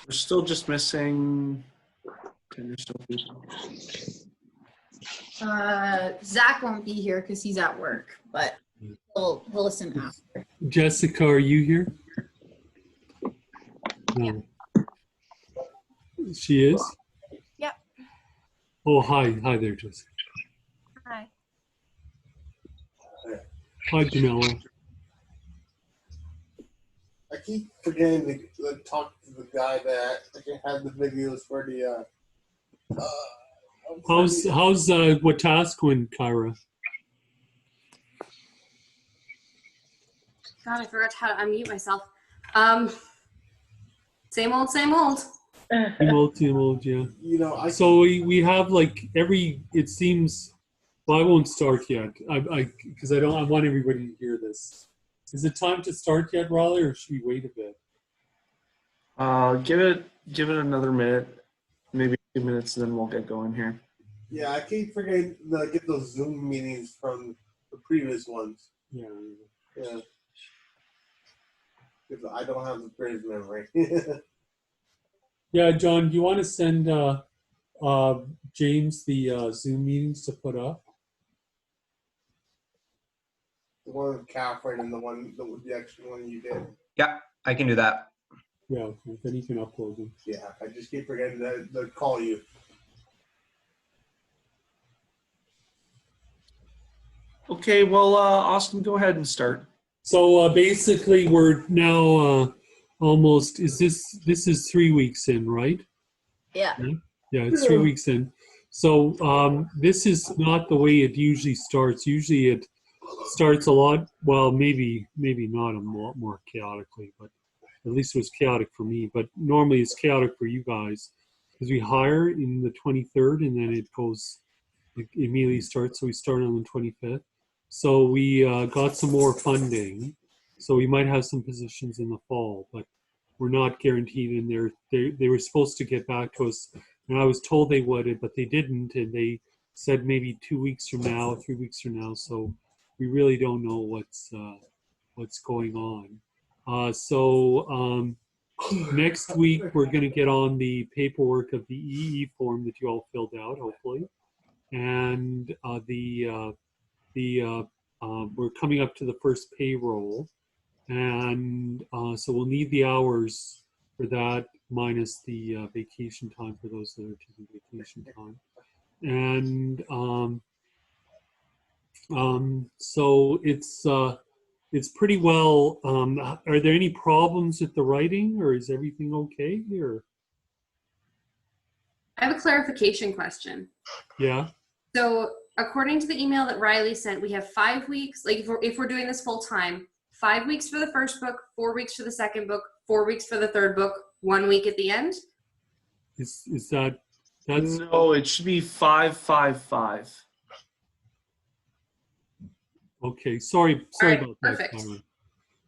We're still just missing 10 or so people. Zach won't be here because he's at work, but we'll listen after. Jessica, are you here? No. She is? Yep. Oh, hi. Hi there, Jessica. Hi. Hi, Janella. I keep forgetting to talk to the guy that had the videos for the. How's Wetaskiwin, Kyra? God, I forgot how to unmute myself. Same old, same old. Team old, yeah. You know, So we have like it seems, well, I won't start yet. Because I want everybody to hear this. Is it time to start yet, Raleigh, or should we wait a bit? Give it another minute, maybe 2 minutes, and then we'll get going here. Yeah, I keep forgetting to get those Zoom meetings from the previous ones. Yeah. Yeah. Because I don't have the greatest memory. Yeah, John, do you want to send James the Zoom meetings to put up? The one with Catherine and the extra one you did. Yeah, I can do that. Yeah, okay. Then you can upload them. Yeah, I just keep forgetting to call you. Okay, well, Austin, go ahead and start. So basically, we're now almost. This is 3 weeks in, right? Yeah. Yeah, it's 3 weeks in. So this is not the way it usually starts. Usually it starts a lot, well, maybe not a lot more chaotically, but at least it was chaotic for me. But normally it's chaotic for you guys because we hire in the 23rd and then it immediately starts. So we start on the 25th. So we got some more funding. So we might have some positions in the fall, but we're not guaranteed. And they were supposed to get back to us. And I was told they would, but they didn't. And they said maybe 2 weeks from now, 3 weeks from now. So we really don't know what's going on. Next week we're going to get on the paperwork of the EE form that you all filled out, hopefully, and we're coming up to the first payroll, and so we'll need the hours for that minus the vacation time for those that are taking vacation time, and so it's pretty well. Are there any problems with the writing, or is everything okay here? I have a clarification question. Yeah. So according to the email that Riley sent, we have 5 weeks, like if we're doing this full time, 5 weeks for the first book, 4 weeks for the second book, 4 weeks for the third book, 1 week at the end? Is that's No, it should be 5-5-5. okay? Sorry right, about that, perfect. Kyra.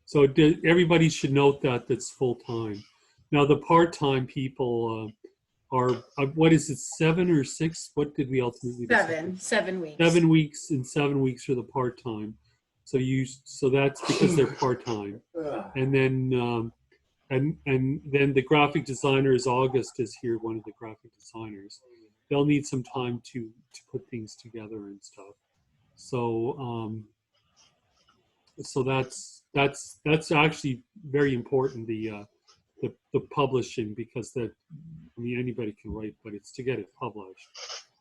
So everybody should note that's full time. Now the part-time people are what is it, 7 or 6? What did we ultimately decide? 7 weeks. 7 weeks and 7 weeks for the part-time. So that's because they're part-time. And then and then the graphic designer August is here, one of the graphic designers. They'll need some time to put things together and stuff. So so that's actually very important, the publishing, because anybody can write, but it's to get it published.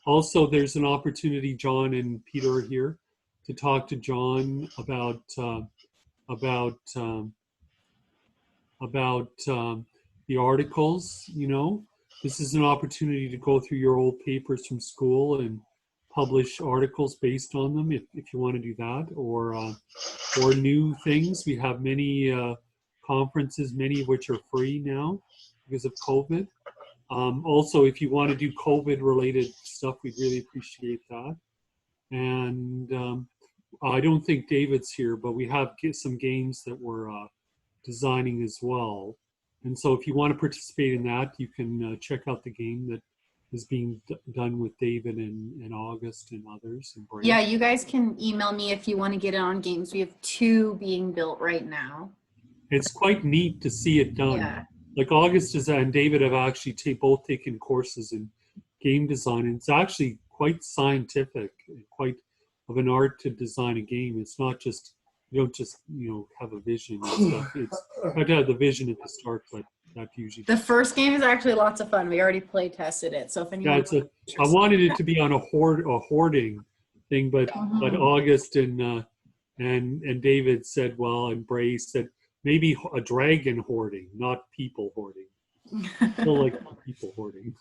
Also, there's an opportunity, John and Peter are here, to talk to John about the articles. This is an opportunity to go through your old papers from school and publish articles based on them, if you want to do that, or new things. We have many conferences, many of which are free now because of COVID. Also, if you want to do COVID-related stuff, we'd really appreciate that. And I don't think David's here, but we have some games that we're designing as well. And so if you want to participate in that, you can check out the game that is being done with David and August and others. And Yeah, you guys can email me if you want to get it on games. We have 2 being built right now. It's quite neat to see it done. Yeah. like August and David have actually both taken courses in game design, and it's actually quite scientific, quite of an art to design a game. It's not just, you don't just, have a vision and stuff. It's you have to have the vision at the start, but that usually. The first game is actually lots of fun. We already play tested it. So if anyone, Yeah, I wanted it to be on a hoarding thing, but August and David said, well, and Bray said maybe a dragon hoarding, not people hoarding. Still like people hoarding.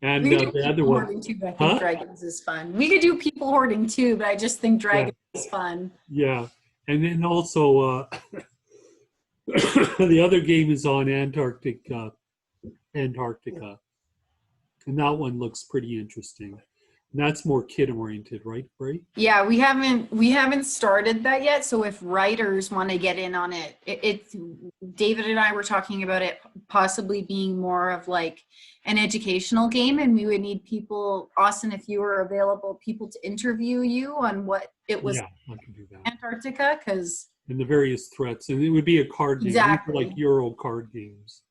And we could do the other people one, hoarding too, but I think dragons is fun. We could do people hoarding too, but I just think dragons is fun. yeah, and then also the other game is on Antarctica, and that one looks pretty interesting. And that's more kid oriented, right, Bray? Yeah, we haven't started that yet. So if writers want to get in on it, it's David and I were talking about it possibly being more of like an educational game, and we would need people, Austin, if you were available, people to interview you on what it was. Yeah, I can do that. Antarctica, because And the various threats, and it would be a card game, Exactly. like Euro card games.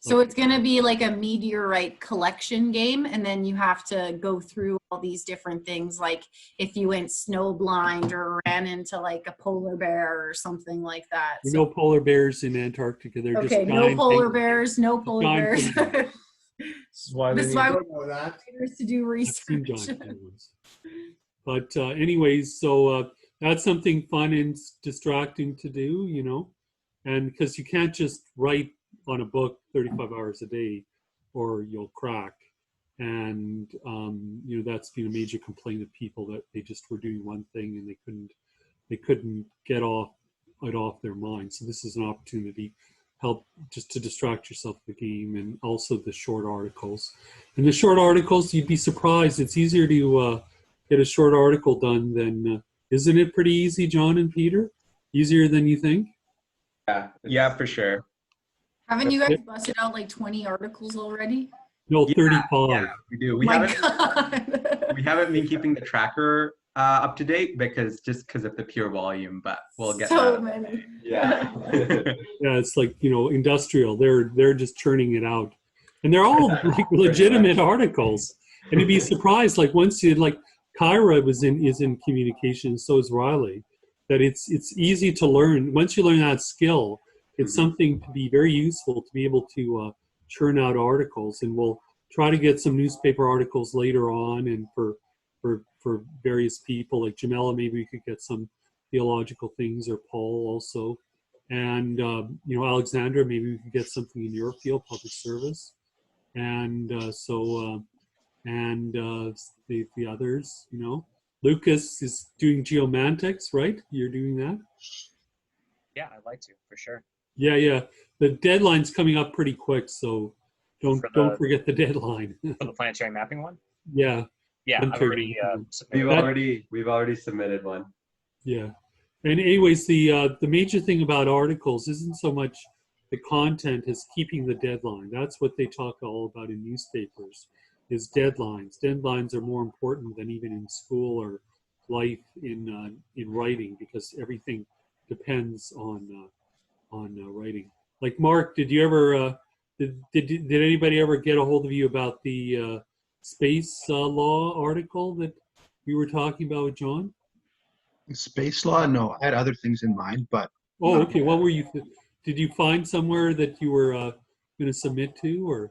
so it's going to be like a meteorite collection game, and then you have to go through all these different things, like if you went snowblind or ran into like a polar bear or something like that. There are no polar bears in Antarctica. They're Okay, just no giant polar penguins. bears, no polar Giant bears. This is why This they is need why I we don't know that. writers to do I've seen research. giant penguins. But anyways, so that's something fun and distracting to do, and because you can't just write on a book 35 hours a day or you'll crack. And, that's been a major complaint of people, that they just were doing one thing and they couldn't get it off their mind. So this is an opportunity help just to distract yourself with the game, and also the short articles. And the short articles, you'd be surprised. It's easier to get a short article done than, isn't it pretty easy, John and Peter? Easier than you think? Yeah, for sure. Haven't you guys busted out like 20 articles already? No, Yeah, 35. Yeah, we do. We My haven't God. we haven't been keeping the tracker up to date because of the pure volume, but we'll get so that. many. Yeah. Yeah, it's like, industrial. They're just churning it out. And they're all like legitimate articles. And you'd be surprised, like once you like Kyra is in communication, so is Riley, that it's easy to learn. Once you learn that skill, it's something to be very useful to be able to churn out articles. And we'll try to get some newspaper articles later on, and for various people like Jamela, maybe we could get some theological things, or Paul also. And, Alexandra, maybe we could get something in your field, public service. And the others, Lucas is doing geomantics, right? You're doing that? Yeah, I'd like to, for sure. Yeah. The deadline's coming up pretty quick, so don't For forget the deadline. For the planetary mapping one? Yeah, Yeah, I've 1:30. already submitted. We've already submitted one. yeah. And anyways, the major thing about articles isn't so much the content as keeping the deadline. That's what they talk all about in newspapers, is deadlines. Deadlines are more important than even in school or life in writing, because everything depends on writing. Like Mark, did you ever did anybody ever get a hold of you about the space law article that we were talking about with John? Space law? No, I had other things in mind, but Oh, okay. What were you? Did you find somewhere that you were going to submit to, or?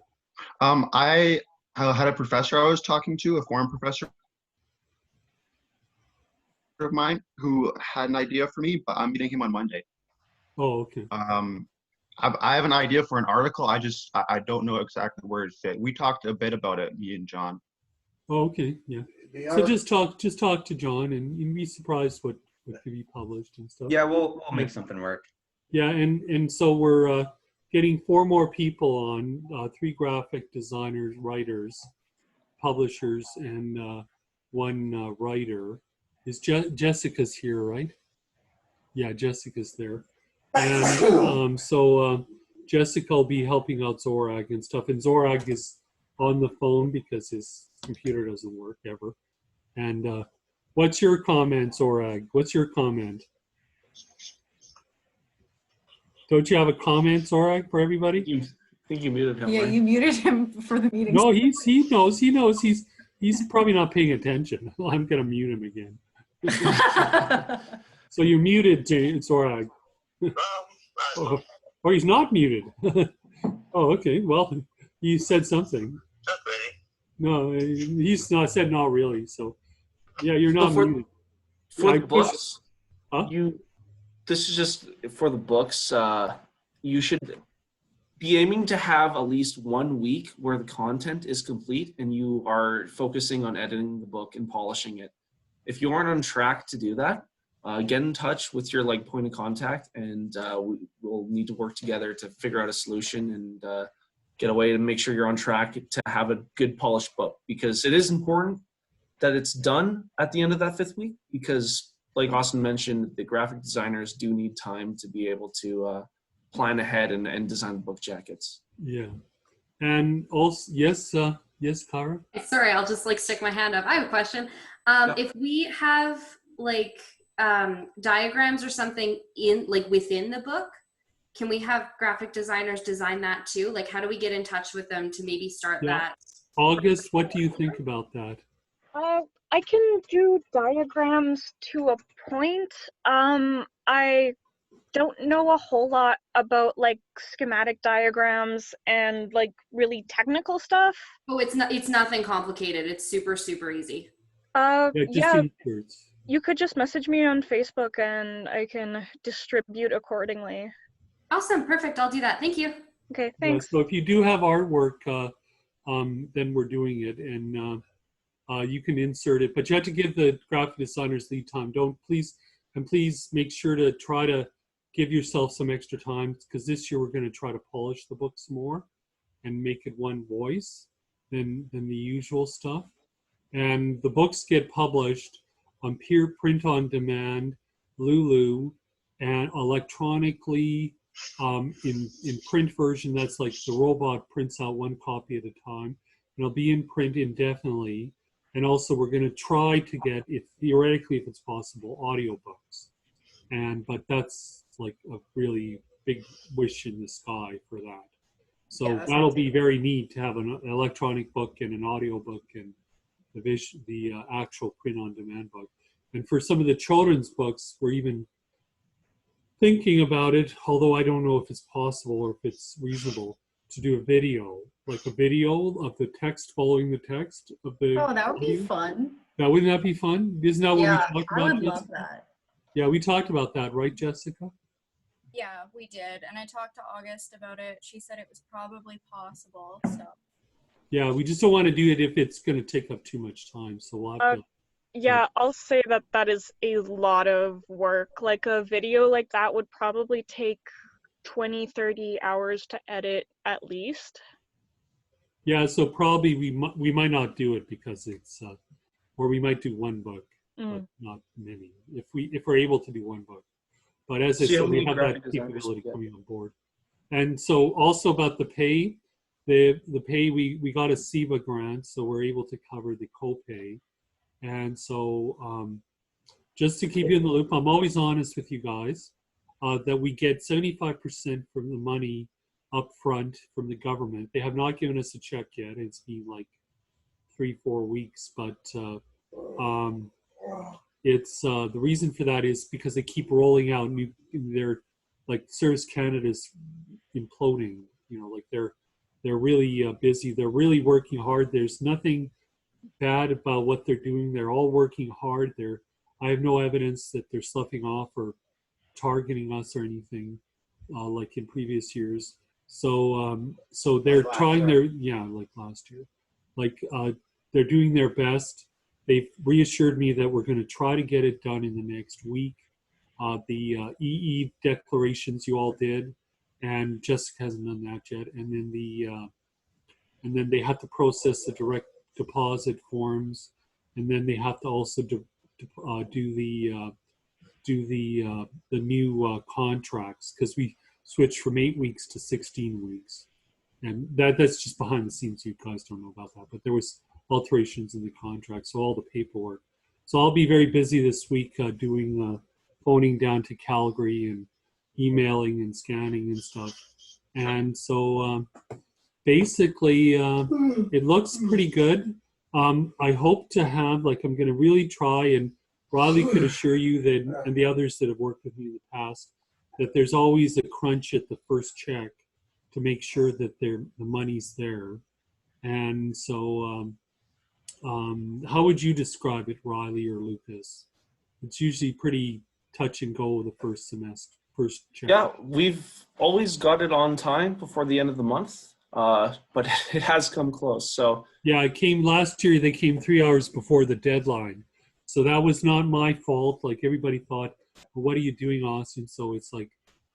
I had a professor I was talking to, a foreign professor of mine, who had an idea for me, but I'm meeting him on Monday. Oh, okay. I have an idea for an article. I don't know exactly where it fit. We talked a bit about it, me and John. Oh, okay. Yeah. The So other- just talk to John, and you'd be surprised what could be published and stuff. Yeah, we'll make something work. Yeah, and so we're getting 4 more people on, 3 graphic designers, writers, publishers, and 1 writer. Is Jessica's here, right? Yeah, Jessica's there. And so Jessica will be helping out Zorag and stuff. And Zorag is on the phone because his computer doesn't work ever. And what's your comment, Zorag? What's your comment? Don't you have a comment, Zorak, for everybody? I think you muted him, Yeah, right? you muted him for the meeting. No, he knows he's probably not paying attention. I'm gonna mute him again. So you're muted, Zorak. Oh, or he's not muted. Oh, okay. Well, he said something. No, he's not said not really. So, yeah, you're not For- muted. For I the books, Huh? this is just for the books. You should be aiming to have at least 1 week where the content is complete and you are focusing on editing the book and polishing it. If you aren't on track to do that, get in touch with your point of contact, and we'll need to work together to figure out a solution and get a way to make sure you're on track to have a good polished book, because it is important that it's done at the end of that 5th week, because like Austin mentioned, the graphic designers do need time to be able to plan ahead and design the book jackets. Yeah, and also yes, yes, Kara. Sorry, I'll just stick my hand up. I have a question. If we have diagrams or something in within the book, can we have graphic designers design that too? How do we get in touch with them to maybe start Yeah. that? August, what do you think about that? I can do diagrams to a point. I don't know a whole lot about schematic diagrams and really technical stuff. Oh, it's nothing complicated. It's super, super easy. Yeah, just Yeah, inserts. you could just message me on Facebook and I can distribute accordingly. Awesome. Perfect. I'll do that. Thank you. Okay, Yeah, thanks. so if you do have artwork, then we're doing it, and you can insert it, but you have to give the graphic designers lead time. Please make sure to try to give yourself some extra time, because this year we're going to try to polish the books more and make it one voice than the usual stuff. And the books get published on Peer Print on Demand, Lulu, and electronically in print version. That's the robot prints out one copy at a time. And it'll be in print indefinitely. And also we're going to try to get, theoretically, if it's possible, audiobooks. But that's a really big wish in the sky for that. So Yeah, that's that'll be very neat to have an electronic book and an audiobook and the actual print-on-demand book. And for some of the children's books, we're even thinking about it, although I don't know if it's possible or if it's reasonable, to do a video, a video of the text following the text of the. Oh, that would be audio. fun. Now, wouldn't that be fun? Isn't that what Yeah, we talked I about? would love Jessica? that. Yeah, we talked about that, right, Jessica? Yeah, we did. And I talked to August about it. She said it was probably possible. So Yeah, we just don't want to do it if it's going to take up too much time. So we'll have to. Yeah, I'll say that is a lot of work. A video like that would probably take 20-30 hours to edit at least. Yeah, so probably we might not do it because it's, or we might do one book, but not many. If we're able to do one book, but as I See how said, we many have graphic that designers capability we get. coming on board. And so also about the pay, the pay we got a SEBA grant, so we're able to cover the copay. And so just to keep you in the loop, I'm always honest with you guys, that we get 75% from the money up front from the government. They have not given us a check yet. It's been 3-4 weeks, but it's the reason for that is because they keep rolling out new. They're Service Canada's imploding. They're really busy. They're really working hard. There's nothing bad about what they're doing. They're all working hard. I have no evidence that they're sloughing off or targeting us or anything like in previous years. So they're trying like last year. They're doing their best. They've reassured me that we're going to try to get it done in the next week. The EE declarations you all did, and Jessica hasn't done that yet. And then they have to process the direct deposit forms, and then they have to also do the new contracts, because we switched from 8 weeks to 16 weeks, and that's just behind the scenes. You guys don't know about that, but there was alterations in the contract, so all the paperwork. So I'll be very busy this week doing phoning down to Calgary and emailing and scanning and stuff. And so basically, it looks pretty good. I hope to have, like, I'm going to really try, and Riley could assure you that, and the others that have worked with me in the past, that there's always a crunch at the first check to make sure that the money's there. And so, how would you describe it, Riley or Lucas? It's usually pretty touch and go the first semester, first check. Yeah, we've always got it on time before the end of the month, but it has come close. So Yeah, it came last year. They came 3 hours before the deadline, so that was not my fault. Like, everybody thought, well, "What are you doing, Austin?" So it's like,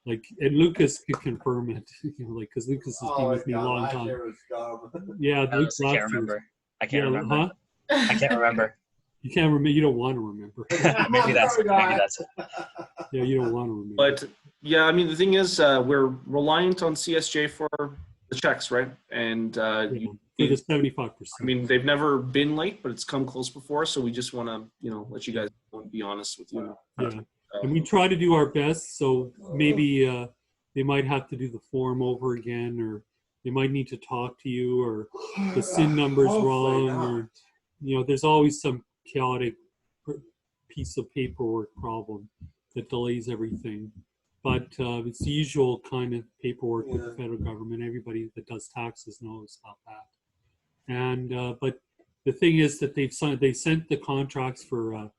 and Lucas could confirm it, like, because Lucas has been with me a long time. Yeah, I Lucas honestly last can't year. remember. I can't remember. Huh? I can't remember. You can't remember. You don't want to remember. maybe that's it. Yeah, you don't want to remember. but yeah, I mean, the thing is, we're reliant on CSJ for the checks, right? And Yeah, for the 75%. I mean, they've never been late, but it's come close before. So we just want to, let you guys be honest with you. Yeah, and we try to do our best. So maybe they might have to do the form over again, or they might need to talk to you, or the SIN number's wrong, or there's always some chaotic piece of paperwork problem that delays everything. But it's the usual kind of paperwork with the federal government. Everybody that does taxes knows about that. And but the thing is that they sent the contracts for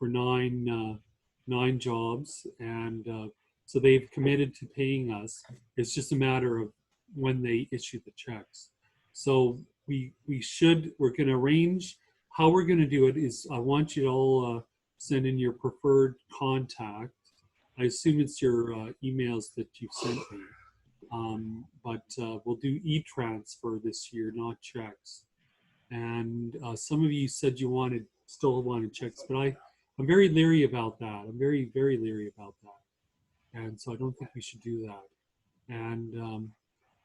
9 jobs, and so they've committed to paying us. It's just a matter of when they issue the checks. So we're going to arrange. How we're going to do it is, I want you to all send in your preferred contact. I assume it's your emails that you've sent me. But we'll do e-transfer this year, not checks. And some of you said you still wanted checks, but I'm very leery about that. I'm very, very leery about that. And so I don't think we should do that. And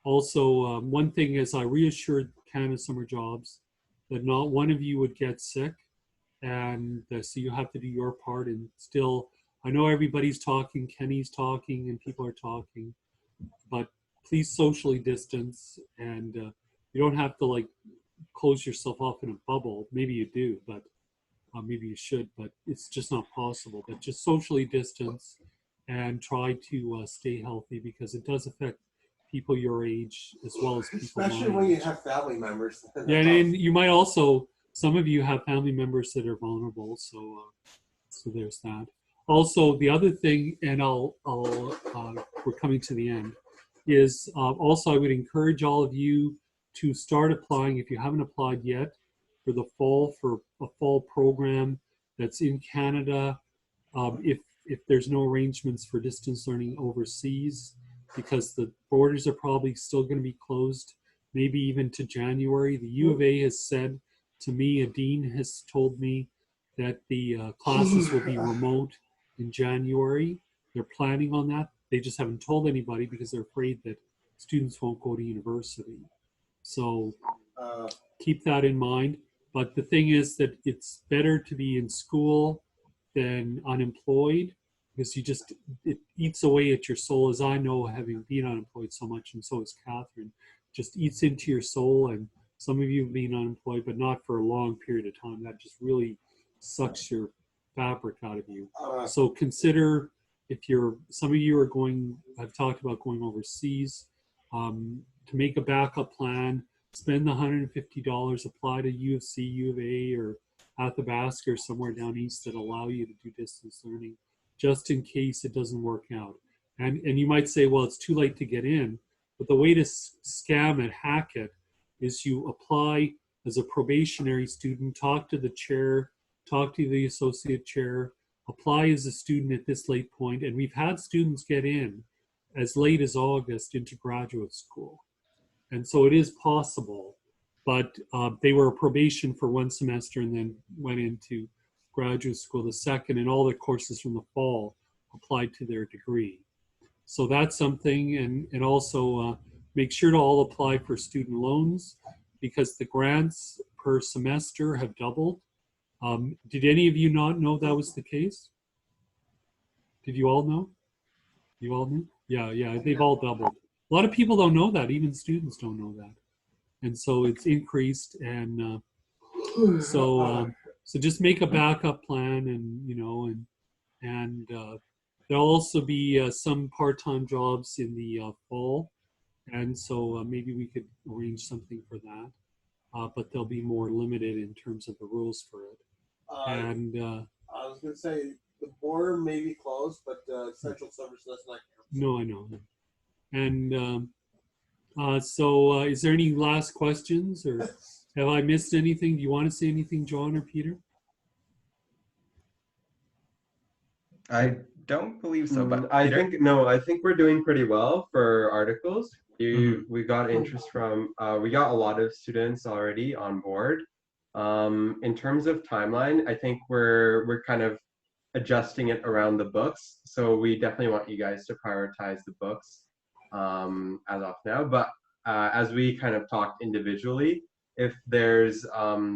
also, one thing is, I reassured Canada Summer Jobs that not one of you would get sick. And so you have to do your part. And still, I know everybody's talking, Kenny's talking, and people are talking, but please socially distance. And you don't have to close yourself off in a bubble. Maybe you do, but maybe you should, but it's just not possible. But just socially distance and try to stay healthy, because it does affect people your age as well as people Especially my when you age. have family members. Yeah, and you might also, some of you have family members that are vulnerable, so there's that. Also, the other thing, and we're coming to the end, is also I would encourage all of you to start applying, if you haven't applied yet, for a fall program that's in Canada. If there's no arrangements for distance learning overseas, because the borders are probably still going to be closed, maybe even to January. The U of A has said to me, a dean has told me that the classes will be remote in January. They're planning on that. They just haven't told anybody because they're afraid that students won't go to university. So keep that in mind. But the thing is that it's better to be in school than unemployed, because it eats away at your soul, as I know, having been unemployed so much, and so is Catherine. Just eats into your soul, and some of you have been unemployed, but not for a long period of time. That just really sucks your fabric out of you. So consider, some of you I've talked about going overseas, to make a backup plan, spend the $150, apply to U of C, U of A, or Athabasca or somewhere down east that allow you to do distance learning, just in case it doesn't work out. And you might say, well, it's too late to get in. But the way to scam it, hack it, is you apply as a probationary student, talk to the chair, talk to the associate chair, apply as a student at this late point. And we've had students get in as late as August into graduate school. And so it is possible, but they were a probation for 1 semester and then went into graduate school the second, and all the courses from the fall applied to their degree. So that's something. And also make sure to all apply for student loans, because the grants per semester have doubled. Did any of you not know that was the case? Did you all know? You all knew? Yeah, they've all doubled. A lot of people don't know that. Even students don't know that. And so it's increased. And so just make a backup plan, and there'll also be some part-time jobs in the fall. And so maybe we could arrange something for that. But they'll be more limited in terms of the rules for it. And I was going to say the border may be closed, but essential service does not count. no, I know. And so is there any last questions, or have I missed anything? Do you want to say anything, John or Peter? I don't believe so, but I Peter? think we're doing pretty well for articles. Mhm. We got interest from we got a lot of students already on board. In terms of timeline, I think we're kind of adjusting it around the books. So we definitely want you guys to prioritize the books as of now. But as we kind of talked individually, if there's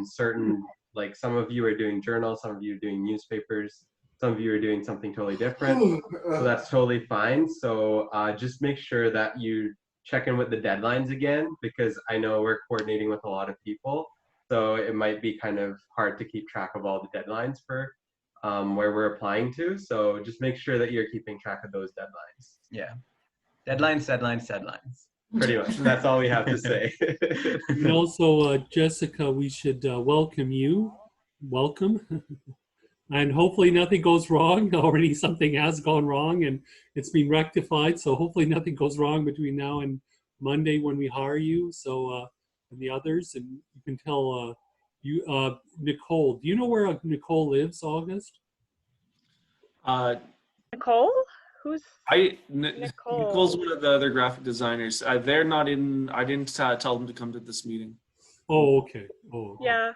certain, like some of you are doing journals, some of you are doing newspapers, some of you are doing something totally different. So that's totally fine. So just make sure that you check in with the deadlines again, because I know we're coordinating with a lot of people. So it might be kind of hard to keep track of all the deadlines for where we're applying to. So just make sure that you're keeping track of those deadlines. Yeah. Deadlines. Pretty much. That's all we have to say. And also, Jessica, we should welcome you. Welcome. And hopefully nothing goes wrong. Already something has gone wrong and it's been rectified. So hopefully nothing goes wrong between now and Monday when we hire you. So, and the others, and you can tell Nicole. Do you know where Nicole lives, August? Nicole? Who's Nicole. Nicole's one of the other graphic designers. They're not in. I didn't tell them to come to this meeting. Oh, okay. Oh. Yeah.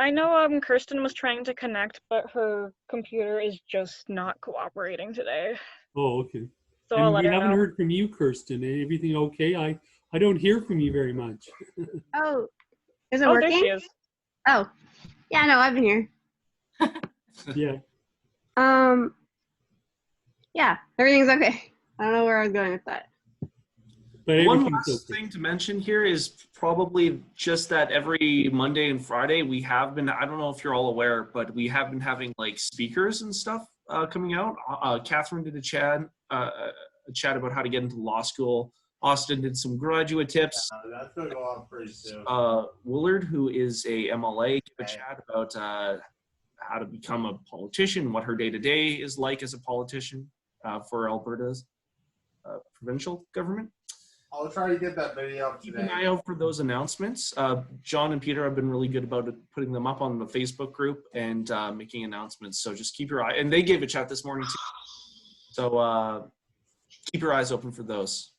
I know Kirsten was trying to connect, but her computer is just not cooperating today. Oh, okay. So and I'll let we her haven't know. heard from you, Kirsten. Everything okay? I don't hear from you very much. Oh, is it Oh, working? there she is. Oh, yeah, no, I've been here. Yeah. Yeah, everything's okay. I don't know where I was going with that. But One everything's last okay. thing to mention here is probably just that every Monday and Friday we have been, I don't know if you're all aware, but we have been having like speakers and stuff coming out. Catherine did a chat about how to get into law school. Austin did some graduate tips. That's going to go on pretty soon. Willard, who is a MLA, gave a chat about how to become a politician, what her day-to-day is like as a politician for Alberta's provincial government. I'll try to get that video up Keep today. an eye out for those announcements. John and Peter have been really good about putting them up on the Facebook group and making announcements. So just keep your eye. And they gave a chat this morning too. So keep your eyes open for those.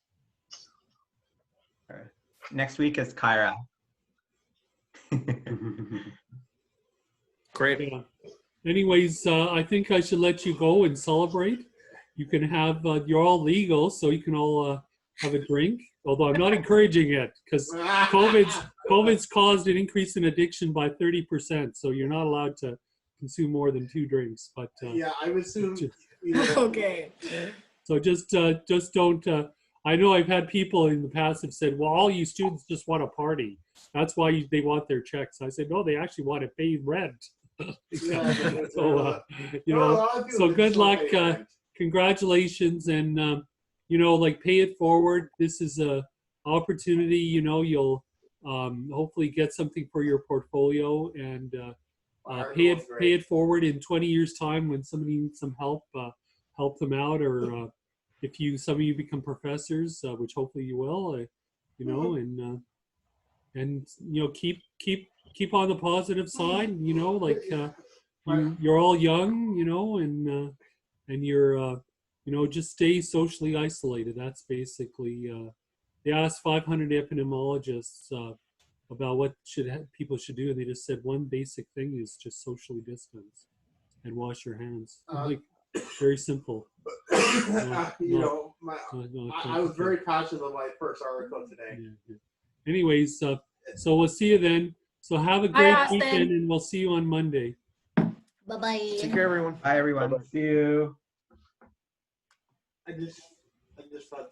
All right. Next week is Kyra. Great. Yeah. Anyways, I think I should let you go and celebrate. You can have, you're all legal, so you can all have a drink. Although I'm not encouraging it, because COVID's caused an increase in addiction by 30%. So you're not allowed to consume more than 2 drinks. But Yeah, I would assume. Okay. so just don't. I know I've had people in the past have said, "Well, all you students just want to party. That's why they want their checks." I said, "No, they actually want to pay rent." So so good luck. Congratulations, and like pay it forward. This is a opportunity. You'll hopefully get something for your portfolio, and pay it forward in 20 years' time when somebody needs some help. Help them out, or if some of you become professors, which hopefully you will. And keep on the positive side. You're all young, and you're just stay socially isolated. That's basically they asked 500 epidemiologists about what people should do, and they just said one basic thing is just socially distance and wash your hands. Very simple. I was very cautious of my first article today. Yeah. Anyways, so we'll see you then. So have a Bye, great Austin. weekend, and we'll see you on Monday. Bye-bye. Take care, everyone. Bye, everyone. See you. I just thought